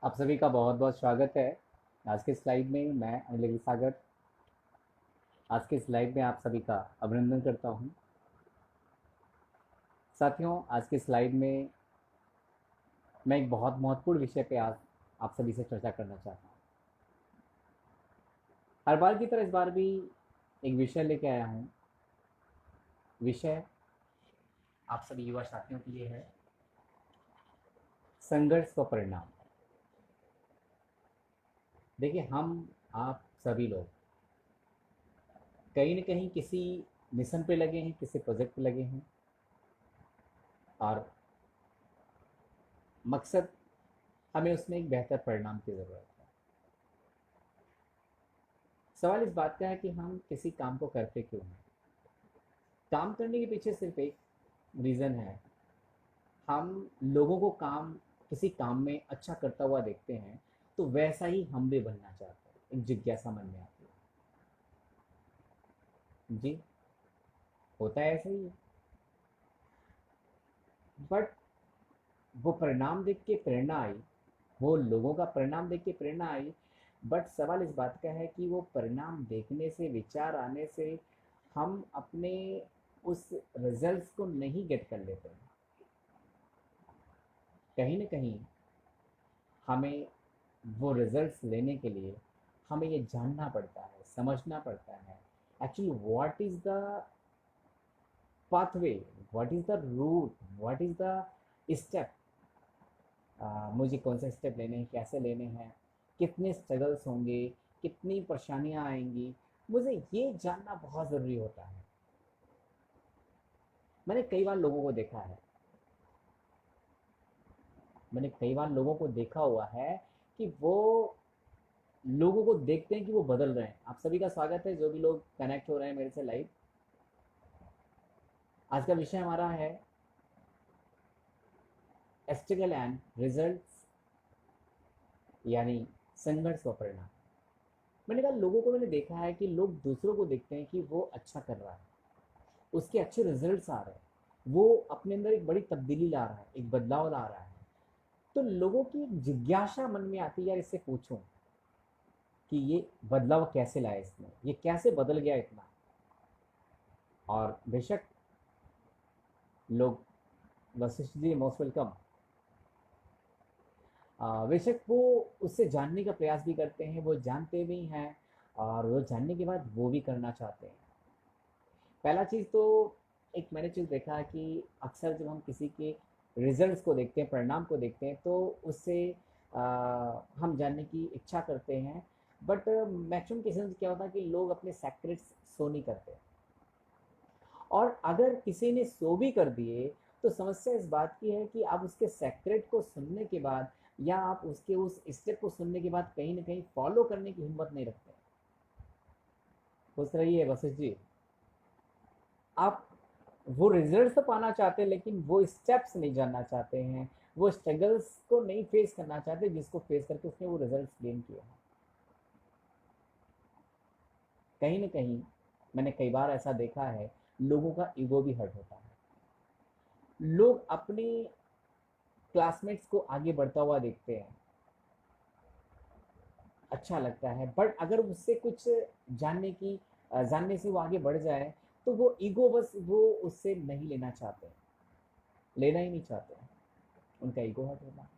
आप सभी का बहुत बहुत स्वागत है। आज के स्लाइड में मैं अनिल सागर आज के स्लाइड में आप सभी का अभिनंदन करता हूं। साथियों, आज के स्लाइड में मैं एक बहुत महत्वपूर्ण विषय पे आज आप सभी से चर्चा करना चाहता हूं। हर बार की तरह इस बार भी एक विषय लेके आया हूं। विषय आप सभी युवा साथियों के लिए है संघर्ष व परिणाम। देखिए, हम आप सभी लोग कहीं न कहीं किसी मिशन पे लगे हैं, किसी प्रोजेक्ट पे लगे हैं और मकसद हमें उसमें एक बेहतर परिणाम की ज़रूरत है। सवाल इस बात का है कि हम किसी काम को करते क्यों हैं। काम करने के पीछे सिर्फ एक रीज़न है। हम लोगों को किसी काम में अच्छा करता हुआ देखते हैं, तो वैसा ही हम भी बनना चाहते हैं। एक जिज्ञासा मन में आती है। जी, होता है ऐसा ही। बट वो परिणाम देख के प्रेरणा आई, वो लोगों का परिणाम देख के प्रेरणा आई। बट सवाल इस बात का है कि वो परिणाम देखने से, विचार आने से हम अपने उस रिजल्ट्स को नहीं गेट कर लेते हैं। कहीं न कहीं हमें वो रिजल्ट्स लेने के लिए हमें ये जानना पड़ता है, समझना पड़ता है actually what is the pathway, what is the route, what is the step. मुझे कौन सा स्टेप लेने हैं, कैसे लेने हैं, कितने स्ट्रगल्स होंगे, कितनी परेशानियां आएंगी, मुझे ये जानना बहुत ज़रूरी होता है। मैंने कई बार लोगों को देखा है, मैंने कई बार लोगों को देखा हुआ है कि वो लोगों को देखते हैं कि वो बदल रहे हैं। आप सभी का स्वागत है, जो भी लोग कनेक्ट हो रहे हैं मेरे से लाइव। आज का विषय हमारा है स्ट्रगल एंड रिजल्ट्स, यानी संघर्ष व परिणाम। मैंने कहा, लोगों को मैंने देखा है कि लोग दूसरों को देखते हैं कि वो अच्छा कर रहा है, उसके अच्छे रिजल्ट्स आ रहे हैं, वो अपने अंदर एक बड़ी तब्दीली ला रहा है, एक बदलाव ला रहा है। तो लोगों की एक जिज्ञासा मन में आती है, यार इससे पूछूं कि ये बदलाव कैसे लाया इसने, ये कैसे बदल गया इतना। और बेशक लोग, वशिष्ठ जी मोस्ट वेलकम, बेशक वो उससे जानने का प्रयास भी करते हैं, वो जानते भी हैं और वो जानने के बाद वो भी करना चाहते हैं। पहला चीज़ तो, एक मैंने चीज़ देखा है कि अक्सर जब हम किसी के रिजल्ट्स को देखते हैं, परिणाम को देखते हैं, तो उससे आ, हम जानने की इच्छा करते हैं। बट मैक्सिमम केसेस में क्या होता है कि लोग अपने सेक्रेट्स शो नहीं करते, और अगर किसी ने शो भी कर दिए तो समस्या इस बात की है कि आप उसके सेक्रेट को सुनने के बाद या आप उसके उस स्टेप को सुनने के बाद कहीं ना कहीं फॉलो करने की हिम्मत नहीं रखते। खुश रहिए वशिष्ठ जी। आप वो रिजल्ट्स तो पाना चाहते हैं, लेकिन वो स्टेप्स नहीं जानना चाहते हैं, वो स्ट्रगल्स को नहीं फेस करना चाहते जिसको फेस करके उसने वो रिजल्ट्स गेन किए हैं। कहीं ना कहीं मैंने कई बार ऐसा देखा है, लोगों का ईगो भी हर्ट होता है। लोग अपने क्लासमेट्स को आगे बढ़ता हुआ देखते हैं, अच्छा लगता है, बट अगर उससे कुछ जानने से वो आगे बढ़ जाए, तो वो ईगो, बस वो उससे नहीं लेना चाहते, लेना ही नहीं चाहते, उनका ईगो हर्ट होता है।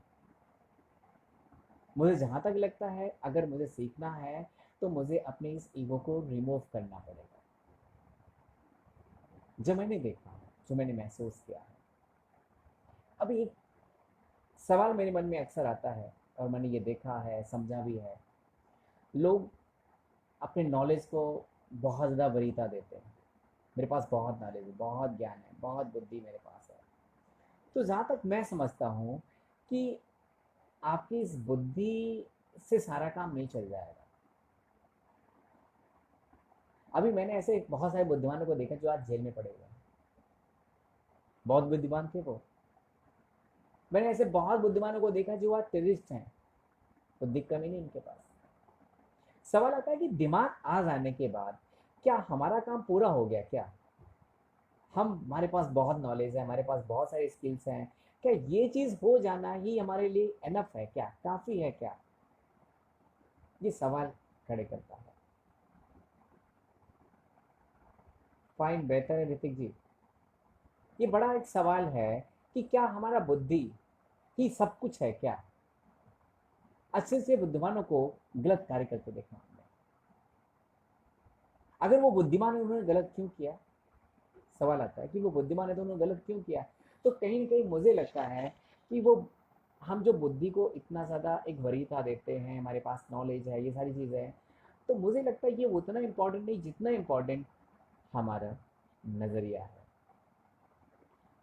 मुझे जहाँ तक लगता है, अगर मुझे सीखना है तो मुझे अपने इस ईगो को रिमूव करना पड़ेगा। जो मैंने देखा है, जो मैंने महसूस किया है, अभी एक सवाल मेरे मन में अक्सर आता है और मैंने ये देखा है, समझा भी है। लोग अपने नॉलेज को बहुत ज़्यादा वरीयता देते हैं। मेरे पास बहुत नॉलेज है, बहुत ज्ञान है, बहुत बुद्धि मेरे पास है। तो जहाँ तक मैं समझता हूँ कि आपकी इस बुद्धि से सारा काम नहीं चल जाएगा। अभी मैंने ऐसे बहुत सारे बुद्धिमानों को देखा जो आज जेल में पड़े हुए हैं। बहुत बुद्धिमान थे वो। मैंने ऐसे बहुत बुद्धिमानों को देखा जो आज टेररिस्ट हैं, बुद्धि कमी नहीं इनके पास। सवाल आता है कि दिमाग आ जाने के बाद क्या हमारा काम पूरा हो गया क्या? हमारे पास बहुत नॉलेज है, हमारे पास बहुत सारे स्किल्स हैं, क्या ये चीज हो जाना ही हमारे लिए एनफ है क्या, काफी है क्या? ये सवाल खड़े करता है। फाइन, बेहतर है ऋतिक जी। ये बड़ा एक सवाल है कि क्या हमारा बुद्धि ही सब कुछ है क्या? अच्छे से बुद्धिमानों को गलत कार्य करते देखा हमने। अगर वो बुद्धिमान है, उन्होंने गलत क्यों किया? सवाल आता है कि वो बुद्धिमान है तो उन्होंने गलत क्यों किया? तो कहीं ना कहीं मुझे लगता है कि वो, हम जो बुद्धि को इतना ज़्यादा एक वरीयता देते हैं, हमारे पास नॉलेज है, ये सारी चीज़ें हैं, तो मुझे लगता है ये उतना इम्पोर्टेंट नहीं जितना इम्पोर्टेंट हमारा नज़रिया है।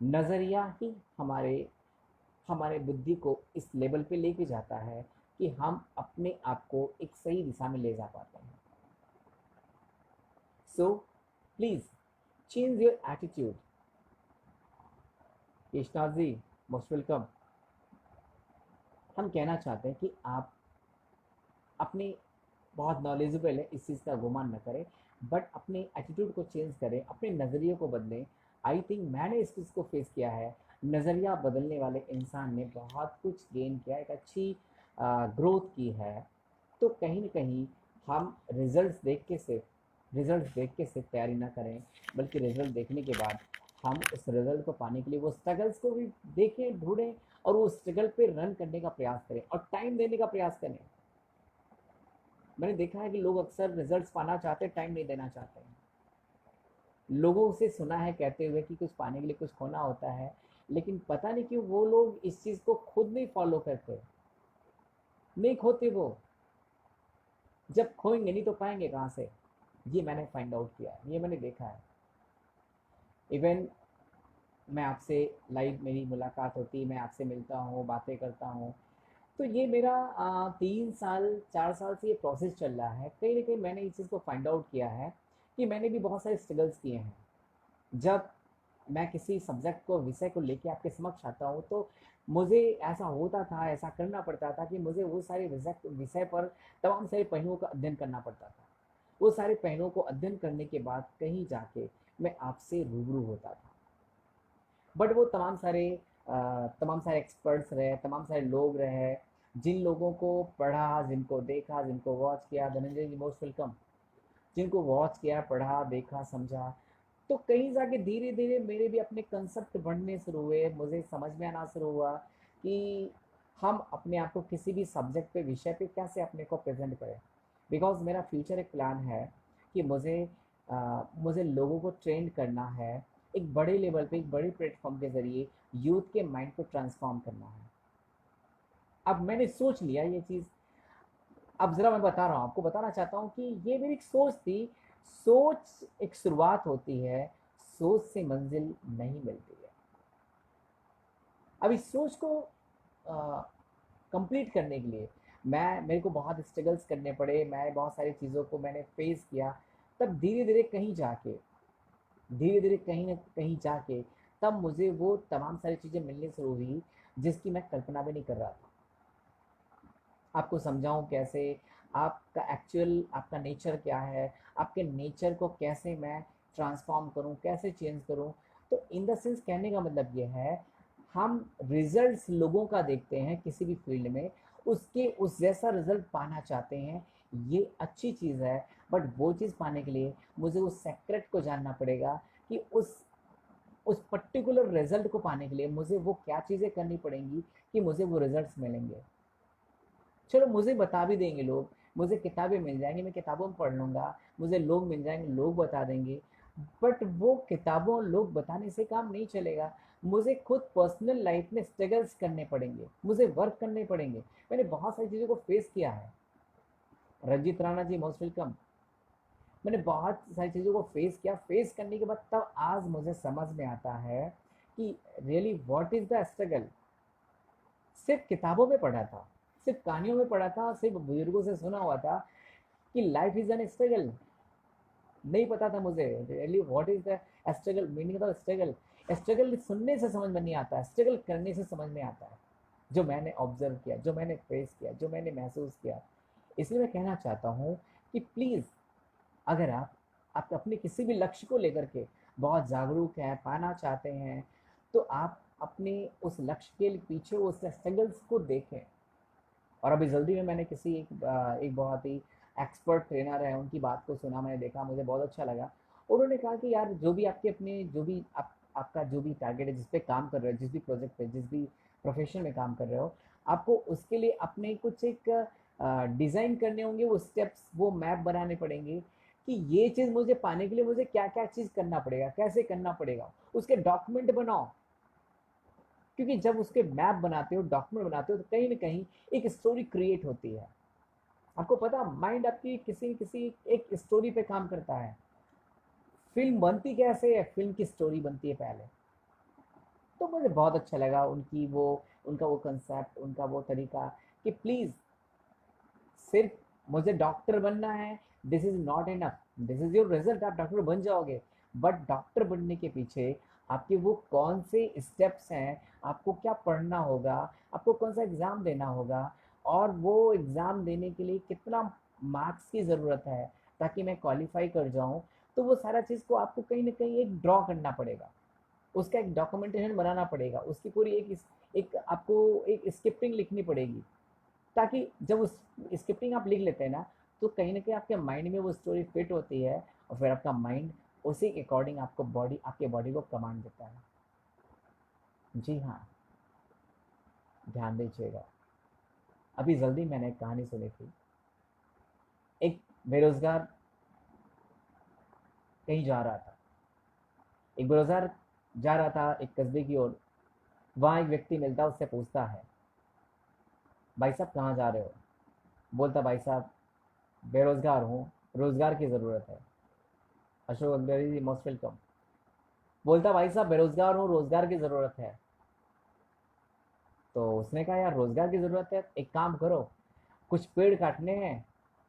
नज़रिया ही हमारे हमारे बुद्धि को इस लेवल पे लेके जाता है कि हम अपने आप को एक सही दिशा में ले जा पाते हैं। So please change your attitude. Krishna ji, most welcome. हम कहना चाहते हैं कि आप अपने बहुत नॉलेजेबल है, इस चीज़ का गुमान न करें, बट अपने एटीट्यूड को चेंज करें, अपने नज़रिए को बदलें। आई थिंक मैंने इस चीज़ को फेस किया है। नज़रिया बदलने वाले इंसान ने बहुत कुछ गेन किया, एक अच्छी ग्रोथ की है। तो कहीं ना कहीं हम रिजल्ट्स देख के सिर्फ तैयारी ना करें, बल्कि रिजल्ट देखने के बाद हम उस रिजल्ट को पाने के लिए वो स्ट्रगल्स को भी देखें, ढूंढें, और वो स्ट्रगल पे रन करने का प्रयास करें और टाइम देने का प्रयास करें। मैंने देखा है कि लोग अक्सर रिजल्ट्स पाना चाहते हैं, टाइम नहीं देना चाहते हैं। लोगों से सुना है कहते हुए कि कुछ पाने के लिए कुछ खोना होता है, लेकिन पता नहीं क्यों वो लोग इस चीज़ को खुद नहीं फॉलो करते, नहीं खोते वो। जब खोएंगे नहीं तो पाएंगे कहाँ से? ये मैंने फाइंड आउट किया है, ये मैंने देखा है। इवन मैं आपसे लाइव मेरी मुलाकात होती है, मैं आपसे मिलता हूँ, बातें करता हूँ, तो ये मेरा 3 साल 4 साल से ये प्रोसेस चल रहा है। कहीं ना कहीं मैंने इस चीज़ को फाइंड आउट किया है कि मैंने भी बहुत सारे स्ट्रगल्स किए हैं। जब मैं किसी सब्जेक्ट को, विषय को लेके आपके समक्ष आता हूँ, तो मुझे ऐसा होता था, ऐसा करना पड़ता था कि मुझे वो सारे विषय पर तमाम सारे पहलुओं का अध्ययन करना पड़ता था। वो सारे पहलुओं को अध्ययन करने के बाद कहीं जाके मैं आपसे रूबरू होता था। बट वो तमाम सारे एक्सपर्ट्स रहे, तमाम सारे लोग रहे, जिन लोगों को पढ़ा, जिनको देखा, जिनको वॉच किया, धनंजय जी मोस्ट वेलकम, जिनको वॉच किया, पढ़ा, देखा, समझा, तो कहीं जाके धीरे धीरे मेरे भी अपने कंसेप्ट बढ़ने शुरू हुए, मुझे समझ में आना शुरू हुआ कि हम अपने आप को किसी भी सब्जेक्ट पे, विषय पे कैसे अपने को प्रेजेंट करें। बिकॉज मेरा फ्यूचर एक प्लान है कि मुझे लोगों को ट्रेन करना है, एक बड़े लेवल पे, एक बड़े प्लेटफॉर्म के ज़रिए यूथ के माइंड को ट्रांसफॉर्म करना है। अब मैंने सोच लिया ये चीज़। अब ज़रा मैं बता रहा हूँ, आपको बताना चाहता हूँ कि ये मेरी एक सोच थी। सोच एक शुरुआत होती है, सोच से मंजिल नहीं मिलती है। अब इस सोच को कंप्लीट करने के लिए मेरे को बहुत स्ट्रगल्स करने पड़े, मैं बहुत सारी चीज़ों को मैंने फेस किया। तब धीरे धीरे कहीं ना कहीं जाके तब मुझे वो तमाम सारी चीज़ें मिलनी शुरू हुई जिसकी मैं कल्पना भी नहीं कर रहा था। आपको समझाऊं कैसे? आपका नेचर क्या है, आपके नेचर को कैसे मैं ट्रांसफॉर्म करूं, कैसे चेंज करूं? तो इन द सेंस कहने का मतलब ये है, हम रिजल्ट्स लोगों का देखते हैं किसी भी फील्ड में, उसके उस जैसा रिजल्ट पाना चाहते हैं, ये अच्छी चीज़ है। बट वो चीज़ पाने के लिए मुझे उस सेक्रेट को जानना पड़ेगा कि उस पर्टिकुलर रिजल्ट को पाने के लिए मुझे वो क्या चीज़ें करनी पड़ेंगी कि मुझे वो रिजल्ट्स मिलेंगे। चलो मुझे बता भी देंगे लोग, मुझे किताबें मिल जाएंगी, मैं किताबों में पढ़ लूँगा, मुझे लोग मिल जाएंगे, लोग बता देंगे। बट वो किताबों, लोग बताने से काम नहीं चलेगा। मुझे खुद पर्सनल लाइफ में स्ट्रगल्स करने पड़ेंगे, मुझे वर्क करने पड़ेंगे। मैंने बहुत सारी चीज़ों को फेस किया है। Ranjit Rana ji most welcome. मैंने बहुत सारी चीज़ों को फेस किया, फेस करने के बाद तब आज मुझे समझ में आता है कि really what is the struggle. सिर्फ किताबों में पढ़ा था, सिर्फ कहानियों में पढ़ा था, सिर्फ बुजुर्गों से सुना हुआ था कि लाइफ इज एन स्ट्रगल। नहीं पता था मुझे really what is the struggle, meaning of struggle. Struggle सुनने से समझ में नहीं आता, स्ट्रगल करने से समझ में आता है। जो मैंने ऑब्जर्व किया, जो मैंने फेस किया, जो मैंने महसूस किया। इसलिए मैं कहना चाहता हूँ कि प्लीज़, अगर आप अपने किसी भी लक्ष्य को लेकर के बहुत जागरूक हैं, पाना चाहते हैं, तो आप अपने उस लक्ष्य के पीछे उस स्ट्रगल्स को देखें। और अभी जल्दी में मैंने किसी एक बहुत ही एक्सपर्ट ट्रेनर है, उनकी बात को सुना, मैंने देखा, मुझे बहुत अच्छा लगा। उन्होंने कहा कि यार जो भी आपके अपने जो भी आपका जो भी टारगेट है, जिस पे काम कर रहे हो, जिस भी प्रोजेक्ट पे, जिस भी प्रोफेशन में काम कर रहे हो, आपको उसके लिए अपने कुछ एक डिज़ाइन करने होंगे, वो स्टेप्स, वो मैप बनाने पड़ेंगे कि ये चीज़ मुझे पाने के लिए मुझे क्या क्या चीज़ करना पड़ेगा, कैसे करना पड़ेगा, उसके डॉक्यूमेंट बनाओ। क्योंकि जब उसके मैप बनाते हो, डॉक्यूमेंट बनाते हो, तो कहीं ना कहीं एक स्टोरी क्रिएट होती है। आपको पता, माइंड आपकी किसी किसी एक स्टोरी पे काम करता है। फिल्म बनती कैसे है, फिल्म की स्टोरी बनती है पहले। तो मुझे बहुत अच्छा लगा उनका वो कंसेप्ट, उनका वो तरीका कि प्लीज़, सिर्फ मुझे डॉक्टर बनना है, this is not enough. This is your result, आप डॉक्टर बन जाओगे, बट डॉक्टर बनने के पीछे आपके वो कौन से स्टेप्स हैं, आपको क्या पढ़ना होगा, आपको कौन सा एग्ज़ाम देना होगा, और वो एग्ज़ाम देने के लिए कितना मार्क्स की ज़रूरत है ताकि मैं क्वालिफाई कर जाऊं। तो वो सारा चीज़ को आपको कहीं ना कहीं एक ड्रॉ करना पड़ेगा, उसका एक डॉक्यूमेंटेशन बनाना पड़ेगा, उसकी पूरी एक आपको एक स्क्रिप्टिंग लिखनी पड़ेगी, ताकि जब उस स्क्रिप्टिंग आप लिख लेते हैं ना, तो कहीं ना कहीं आपके माइंड में वो स्टोरी फिट होती है, और फिर आपका माइंड उसी के अकॉर्डिंग आपके बॉडी को कमांड देता है। जी हाँ, ध्यान दीजिएगा। अभी जल्दी मैंने एक कहानी सुनी थी। एक बेरोजगार कहीं जा रहा था। एक बेरोजगार जा रहा था एक कस्बे की ओर। वहाँ एक व्यक्ति मिलता, उससे पूछता है, भाई साहब कहाँ जा रहे हो? बोलता, भाई साहब बेरोजगार हूँ, रोजगार की ज़रूरत है। अशोक अग्रवाल जी, मोस्ट वेलकम। बोलता, भाई साहब बेरोजगार हूँ, रोजगार की ज़रूरत है। तो उसने कहा, यार रोजगार की ज़रूरत है, एक काम करो, कुछ पेड़ काटने हैं,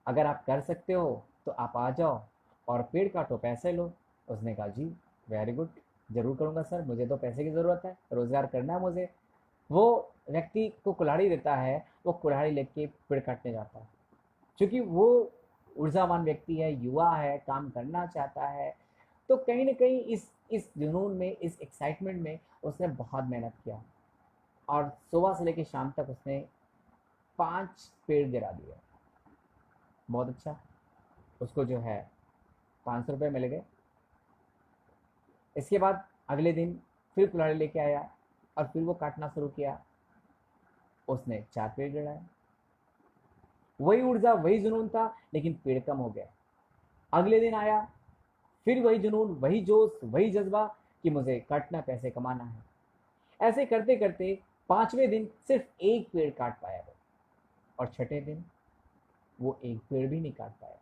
अगर आप कर सकते हो तो आप आ जाओ और पेड़ काटो, पैसे लो। उसने कहा, जी वेरी गुड, जरूर करूँगा सर, मुझे तो पैसे की ज़रूरत है, रोज़गार करना है मुझे। वो व्यक्ति को कुल्हाड़ी देता है, वो कुल्हाड़ी लेके पेड़ काटने जाता है। क्योंकि वो ऊर्जावान व्यक्ति है, युवा है, काम करना चाहता है। तो कहीं ना कहीं इस जुनून में, इस एक्साइटमेंट में उसने बहुत मेहनत किया, और सुबह से लेकर शाम तक उसने 5 पेड़ गिरा दिए। बहुत अच्छा। उसको जो है 500 रुपये मिल गए। इसके बाद अगले दिन फिर कुल्हाड़ी लेके आया, और फिर वो काटना शुरू किया। उसने 4 पेड़ गिराए। वही ऊर्जा, वही जुनून था, लेकिन पेड़ कम हो गया। अगले दिन आया, फिर वही जुनून, वही जोश, वही जज्बा कि मुझे काटना, पैसे कमाना है। ऐसे करते करते 5वें दिन सिर्फ एक पेड़ काट पाया वो, और छठे दिन वो एक पेड़ भी नहीं काट पाया।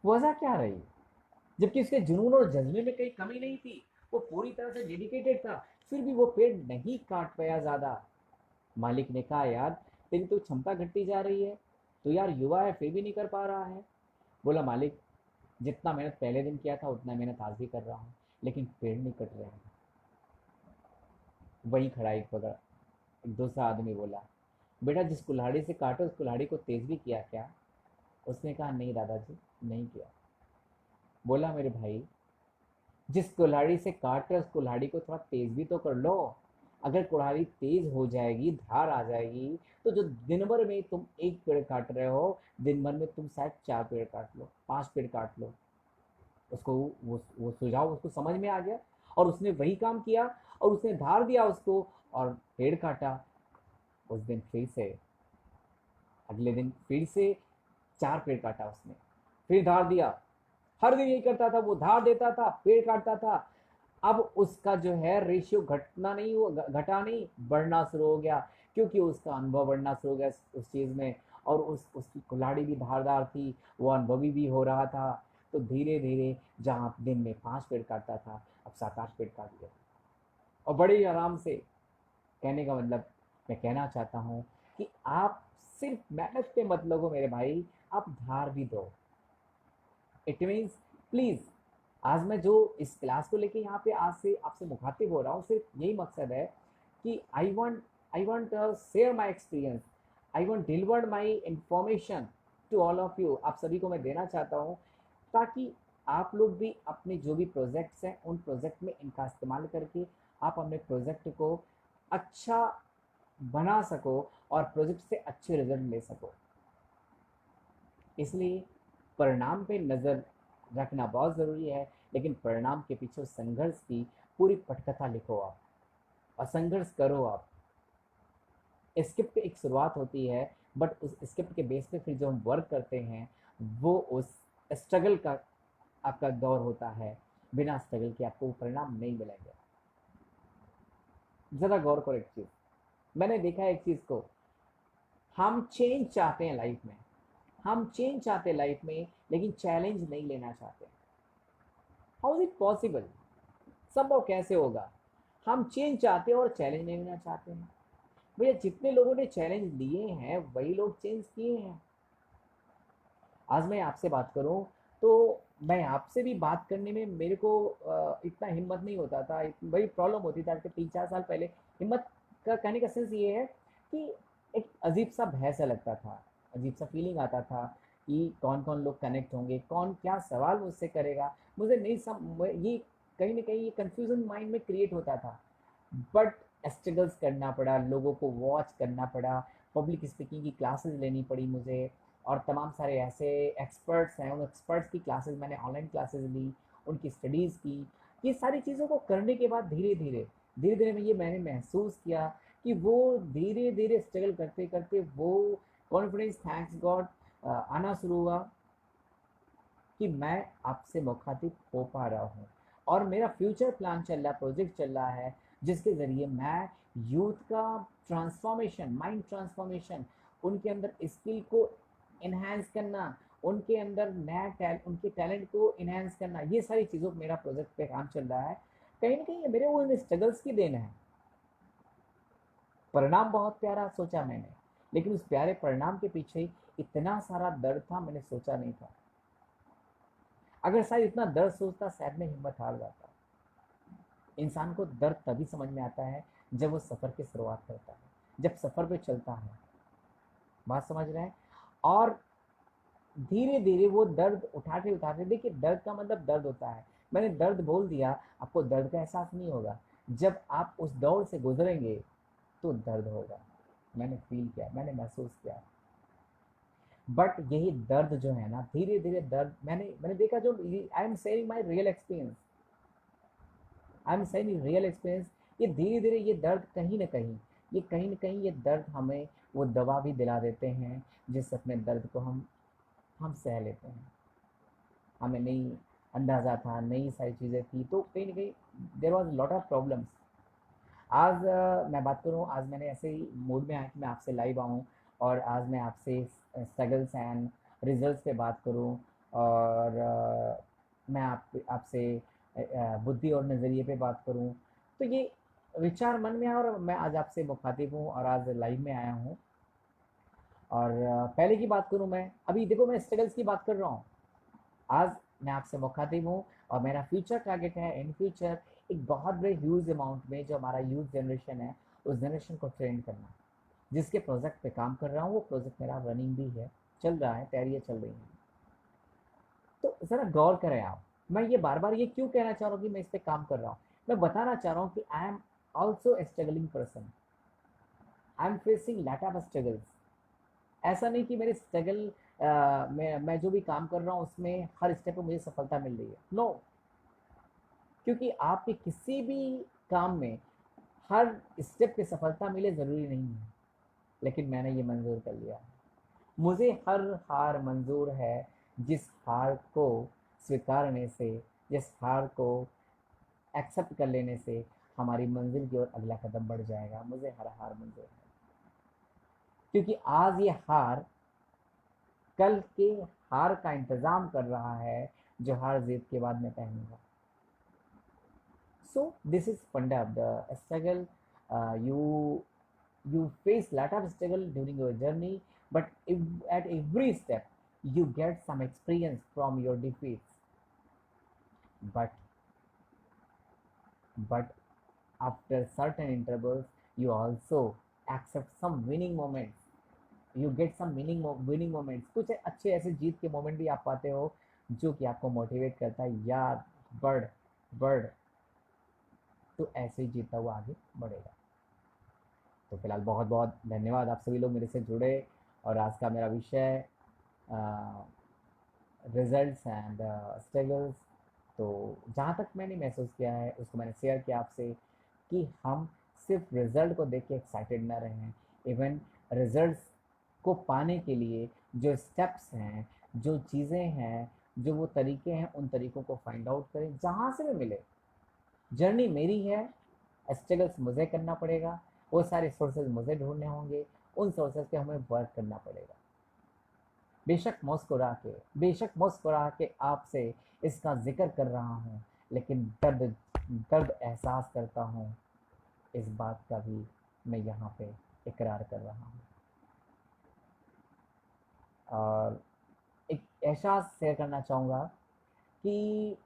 वजह क्या रही? जबकि उसके जुनून और जज्बे में कहीं कमी नहीं थी, वो पूरी तरह से डेडिकेटेड था, फिर भी वो पेड़ नहीं काट पाया ज्यादा। मालिक ने कहा, यार तेरी तो क्षमता घटती जा रही है, तो यार युवा है फिर भी नहीं कर पा रहा है। बोला, मालिक जितना मेहनत पहले दिन किया था उतना मेहनत आज भी कर रहा हूँ, लेकिन पेड़ नहीं कट रहे हैं। वही खड़ा एक बगड़ एक दूसरा आदमी बोला, बेटा जिस कुल्हाड़ी से काटो उस कुल्हाड़ी को तेज भी किया क्या? उसने कहा, नहीं दादाजी, नहीं किया। बोला, मेरे भाई जिस कुल्हाड़ी से काट रहे उस कुल्हाड़ी को थोड़ा तेज भी तो कर लो। अगर कुल्हाड़ी तेज हो जाएगी, धार आ जाएगी, तो जो दिन भर में तुम एक पेड़ काट रहे हो, दिन भर में तुम शायद 4 पेड़ काट लो, 5 पेड़ काट लो। उसको वो सुझाव उसको समझ में आ गया, और उसने वही काम किया, और उसने धार दिया उसको, और पेड़ काटा। उस दिन फिर से, अगले दिन फिर से 4 पेड़ काटा उसने, फिर धार दिया। हर दिन यही करता था, वो धार देता था, पेड़ काटता था। अब उसका जो है रेशियो घटना नहीं हुआ, घटा नहीं, बढ़ना शुरू हो गया, क्योंकि उसका अनुभव बढ़ना शुरू हो गया उस चीज़ में। और उसकी कुल्हाड़ी भी धारदार थी, वो अनुभवी भी हो रहा था। तो धीरे धीरे जहाँ दिन में 5 पेड़ काटता था, अब 7-8 पेड़ काट लिया, और बड़े ही आराम से। कहने का मतलब, मैं कहना चाहता हूँ कि आप सिर्फ मेहनत पे मत लगो मेरे भाई, आप धार भी दो। इट मीन्स, प्लीज़, आज मैं जो इस क्लास को लेके यहाँ पे आज से आपसे मुखातिब हो रहा हूँ, सिर्फ यही मकसद है कि I want share my experience, I want deliver my information to all of you. आप सभी को मैं देना चाहता हूँ, ताकि आप लोग भी अपने जो भी प्रोजेक्ट्स हैं उन प्रोजेक्ट में इनका इस्तेमाल करके आप अपने प्रोजेक्ट को अच्छा बना सको और प्रोजेक्ट से अच्छे रिजल्ट ले सको। इसलिए परिणाम पे नज़र रखना बहुत ज़रूरी है, लेकिन परिणाम के पीछे संघर्ष की पूरी पटकथा लिखो आप और संघर्ष करो आप। स्क्रिप्ट एक शुरुआत होती है, बट उस स्क्रिप्ट के बेस पे फिर जो हम वर्क करते हैं वो उस स्ट्रगल का आपका दौर होता है। बिना स्ट्रगल के आपको वो परिणाम नहीं मिलेंगे। ज़रा गौर करो एक चीज़, मैंने देखा है एक चीज़ को, हम चेंज चाहते हैं लाइफ में, हम चेंज चाहते हैं लाइफ में, लेकिन चैलेंज नहीं लेना चाहते। How is it possible? संभव कैसे होगा? हम चेंज चाहते हैं और चैलेंज नहीं लेना चाहते हैं। भैया जितने लोगों ने चैलेंज लिए हैं वही लोग चेंज किए हैं। आज मैं आपसे बात करूं तो मैं आपसे भी बात करने में मेरे को इतना हिम्मत नहीं होता था, बड़ी प्रॉब्लम होती थी। आज के 3-4 साल पहले हिम्मत का कहने का सेंस ये है कि एक अजीब सा भय सा लगता था, अजीब सा फीलिंग आता था कि कौन कौन लोग कनेक्ट होंगे, कौन क्या सवाल मुझसे करेगा, मुझे नहीं ये कहीं ना कहीं ये कंफ्यूजन माइंड में क्रिएट होता था। बट स्ट्रगल्स करना पड़ा, लोगों को वॉच करना पड़ा, पब्लिक स्पीकिंग की क्लासेस लेनी पड़ी मुझे, और तमाम सारे ऐसे एक्सपर्ट्स हैं, उन एक्सपर्ट्स की क्लासेस मैंने ऑनलाइन क्लासेस ली, उनकी स्टडीज़ की। ये सारी चीज़ों को करने के बाद धीरे धीरे में ये मैंने महसूस किया कि वो धीरे धीरे स्ट्रगल करते करते वो कॉन्फिडेंस, थैंक्स गॉड, आना शुरू हुआ कि मैं आपसे मुखातिब हो पा रहा हूँ। और मेरा फ्यूचर प्लान चल रहा, प्रोजेक्ट चल रहा है, जिसके ज़रिए मैं यूथ का ट्रांसफॉर्मेशन, माइंड ट्रांसफॉर्मेशन, उनके अंदर स्किल को इन्हांस करना, उनके अंदर उनके टैलेंट को इन्हांस करना, ये सारी चीज़ों पर मेरा प्रोजेक्ट पे काम चल रहा है। कहीं ना कहीं ये मेरे वो इन स्ट्रगल्स की देन है। परिणाम बहुत प्यारा सोचा मैंने, लेकिन उस प्यारे परिणाम के पीछे इतना सारा दर्द था, मैंने सोचा नहीं था। अगर शायद इतना दर्द सोचता शायद मैं हिम्मत हार जाता। इंसान को दर्द तभी समझ में आता है जब वो सफ़र की शुरुआत करता है, जब सफ़र पे चलता है। बात समझ रहे हैं? और धीरे धीरे वो दर्द उठाते उठाते, देखिए दर्द का मतलब दर्द होता है, मैंने दर्द बोल दिया, आपको दर्द का एहसास नहीं होगा। जब आप उस दौर से गुजरेंगे तो दर्द होगा। मैंने फील किया, मैंने महसूस किया। बट यही दर्द जो है ना, धीरे धीरे दर्द मैंने मैंने देखा, जो I am sharing my real experience, I am saying real experience. ये धीरे धीरे ये दर्द कहीं ना कहीं, ये कहीं ना कहीं ये दर्द हमें वो दवा भी दिला देते हैं जिससे अपने दर्द को हम सह लेते हैं। हमें नहीं अंदाज़ा था, नई सारी चीज़ें थी, तो कहीं ना कहीं there was lot of problems. आज मैं बात करूँ, आज मैंने ऐसे ही मूड में आया कि मैं आपसे लाइव आऊँ और आज मैं आपसे स्ट्रगल्स एंड रिजल्ट्स पे बात करूँ। और मैं आपसे बुद्धि और नज़रिए पे बात करूँ। तो ये विचार मन में आया और मैं आज आपसे मुखातिब हूँ और आज लाइव में आया हूँ। और पहले की बात करूँ, मैं अभी देखो मैं स्ट्रगल्स की बात कर रहा हूँ। आज मैं आपसे मुखातिब हूँ और मेरा फ्यूचर टारगेट है इन फ्यूचर एक बहुत बड़े ह्यूज अमाउंट में जो हमारा यूथ जनरेशन है, उस जनरेशन को ट्रेन करना। जिसके प्रोजेक्ट पे काम कर रहा हूँ वो प्रोजेक्ट मेरा रनिंग भी है, चल रहा है, तैयारियाँ चल रही हैं। तो ज़रा गौर करें आप, मैं ये बार बार ये क्यों कहना चाह रहा हूँ कि मैं इस पर काम कर रहा हूँ? मैं बताना चाह रहा हूँ कि I am also a struggling person, I am facing lot of struggles. ऐसा नहीं कि मेरे स्ट्रगल मैं जो भी काम कर रहा हूँ उसमें हर स्टेप पे मुझे सफलता मिल रही है, नो। क्योंकि आपके किसी भी काम में हर स्टेप पे सफलता मिले ज़रूरी नहीं है। लेकिन मैंने ये मंजूर कर लिया, मुझे हर हार मंजूर है। जिस हार को स्वीकारने से, जिस हार को एक्सेप्ट कर लेने से हमारी मंजिल की ओर अगला कदम बढ़ जाएगा, मुझे हर हार मंजूर है। क्योंकि आज ये हार कल के हार का इंतज़ाम कर रहा है, जो हार जीत के बाद मैं पहनूंगा। So this is funda the struggle. You face lot of struggle during your journey, but at every step you get some experience from your defeats. But but after certain intervals you also accept some winning moments. You get some winning moments, कुछ अच्छे ऐसे जीत के moment भी आप पाते हो जो कि आपको मोटिवेट करता है, यार बढ़ बढ़, तो ऐसे ही जीतता हुआ आगे बढ़ेगा। तो फिलहाल बहुत बहुत धन्यवाद, आप सभी लोग मेरे से जुड़े। और आज का मेरा विषय रिजल्ट्स एंड स्ट्रगल्स। तो जहाँ तक मैंने महसूस किया है उसको मैंने शेयर किया आपसे, कि हम सिर्फ रिजल्ट को देख के एक्साइटेड ना रहें। इवन रिजल्ट्स को पाने के लिए जो स्टेप्स हैं, जो चीज़ें हैं, जो वो तरीके हैं, उन तरीकों को फाइंड आउट करें जहाँ से भी मिले। जर्नी मेरी है, स्ट्रगल्स मुझे करना पड़ेगा, वो सारे सोर्सेज मुझे ढूंढने होंगे, उन सोर्सेज पे हमें वर्क करना पड़ेगा। बेशक मुस्कुरा के आपसे इसका जिक्र कर रहा हूँ, लेकिन दर्द दर्द एहसास करता हूँ, इस बात का भी मैं यहाँ पे इकरार कर रहा हूँ। और एक एहसास शेयर करना चाहूँगा कि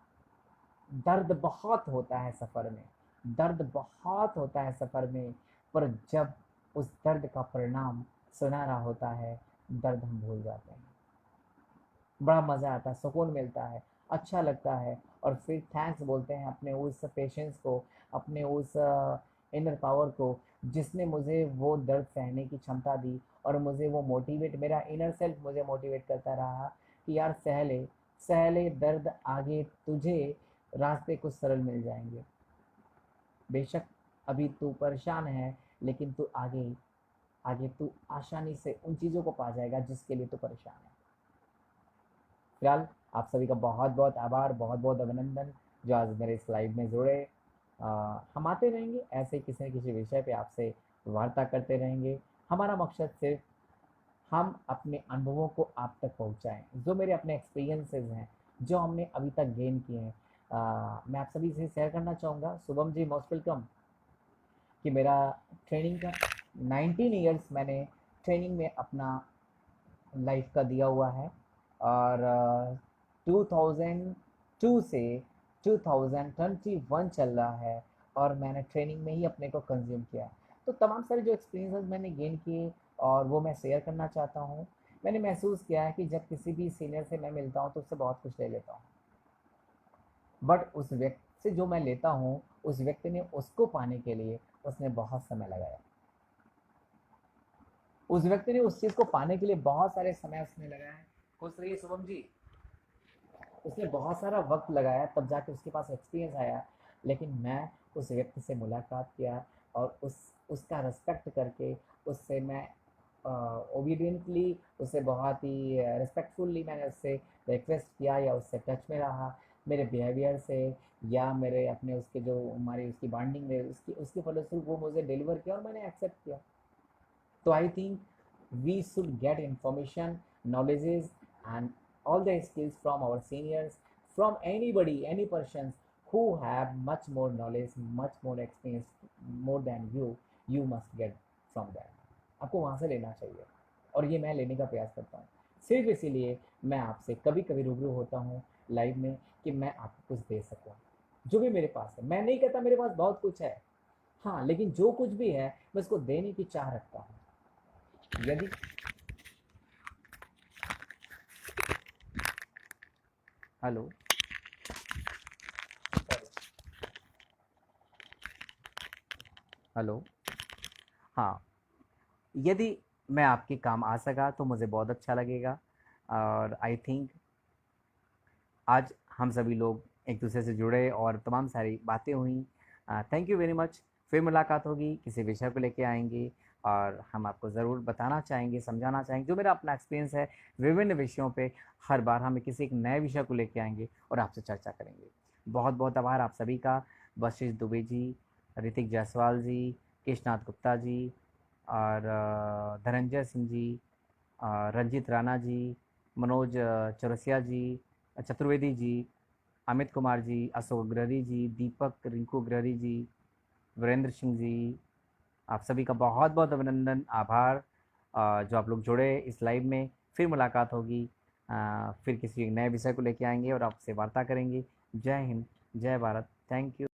दर्द बहुत होता है सफ़र में, दर्द बहुत होता है सफ़र में, पर जब उस दर्द का परिणाम सुनहरा होता है, दर्द हम भूल जाते हैं। बड़ा मज़ा आता है, सुकून मिलता है, अच्छा लगता है, और फिर थैंक्स बोलते हैं अपने उस पेशेंस को, अपने उस इनर पावर को, जिसने मुझे वो दर्द सहने की क्षमता दी, और मुझे वो मोटिवेट, मेरा इनर सेल्फ मुझे मोटिवेट करता रहा कि यार सह ले दर्द, आगे तुझे रास्ते कुछ सरल मिल जाएंगे। बेशक अभी तू परेशान है, लेकिन तू आगे आगे तू आसानी से उन चीज़ों को पा जाएगा जिसके लिए तू परेशान है। फिलहाल आप सभी का बहुत बहुत आभार, बहुत बहुत अभिनंदन जो आज मेरे इस लाइव में जुड़े। हम आते रहेंगे ऐसे किसी न किसी विषय पे आपसे वार्ता करते रहेंगे। हमारा मकसद सिर्फ हम अपने अनुभवों को आप तक पहुंचाएं, जो मेरे अपने एक्सपीरियंसेस हैं, जो हमने अभी तक गेन किए हैं। मैं आप सभी से शेयर करना चाहूँगा, शुभम जी मोस्ट वेलकम, कि मेरा ट्रेनिंग का 19 ईयर्स मैंने ट्रेनिंग में अपना लाइफ का दिया हुआ है। और 2002 से 2021 चल रहा है, और मैंने ट्रेनिंग में ही अपने को कंज्यूम किया। तो तमाम सारे जो एक्सपीरियंसेस मैंने गेन किए, और वो मैं शेयर करना चाहता हूँ। मैंने महसूस किया है कि जब किसी भी सीनियर से मैं मिलता हूँ तो उससे बहुत कुछ ले लेता हूँ, बट उस व्यक्ति से जो मैं लेता हूँ, उस व्यक्ति ने उसको पाने के लिए उसने बहुत समय लगाया। उस व्यक्ति ने उस चीज़ को पाने के लिए बहुत सारे समय उसने लगाया है। खुश रहिए शुभम जी। उसने बहुत सारा वक्त लगाया, तब जाके उसके पास एक्सपीरियंस आया। लेकिन मैं उस व्यक्ति से मुलाकात किया, और उसका रिस्पेक्ट करके उससे मैं ओबीडियंटली, उससे बहुत ही रिस्पेक्टफुली मैंने उससे रिक्वेस्ट किया, या उससे टच में रहा, मेरे बिहेवियर से, या मेरे अपने उसके जो हमारी उसकी बॉन्डिंग है, उसकी उसके फलस्वरूप वो मुझे डिलीवर किया और मैंने एक्सेप्ट किया। So I think we should get information, knowledges, and all the skills from our seniors, from anybody, any persons who have much more knowledge, much more experience, more than you. You must get from them. आपको वहाँ से लेना चाहिए, और ये मैं लेने का प्रयास करता हूँ। सिर्फ इसीलिए मैं आपसे कभी कभी रूबरू होता हूँ लाइव में, कि मैं आपको कुछ दे सकूँ। जो भी मेरे पास है, मैं नहीं कहता मेरे पास बहुत कुछ है, हाँ, लेकिन जो कुछ भी है मैं उसको देने की चाह रखता हूँ। यदि हेलो, हेलो, हाँ, यदि मैं आपके काम आ सका तो मुझे बहुत अच्छा लगेगा। और आई थिंक आज हम सभी लोग एक दूसरे से जुड़े और तमाम सारी बातें हुई। Thank you very much. फिर मुलाकात होगी, किसी विषय को लेके आएंगे, और हम आपको ज़रूर बताना चाहेंगे, समझाना चाहेंगे जो मेरा अपना एक्सपीरियंस है विभिन्न विषयों पे। हर बार हम किसी एक नए विषय को लेके आएंगे और आपसे चर्चा करेंगे। बहुत बहुत आभार आप सभी का। बशीष दुबे जी, ऋतिक जायसवाल जी, केशनाथ गुप्ता जी, और धनंजय सिंह जी, रंजीत राणा जी, मनोज चौरसिया जी, चतुर्वेदी जी, अमित कुमार जी, अशोक अग्रहरी जी, दीपक रिंकू अग्रहरी जी, वीरेंद्र सिंह जी, आप सभी का बहुत बहुत अभिनंदन, आभार। जो आप लोग जुड़े इस लाइव में। फिर मुलाकात होगी, फिर किसी नए विषय को लेके आएंगे और आपसे वार्ता करेंगे। जय हिंद, जय भारत, थैंक यू।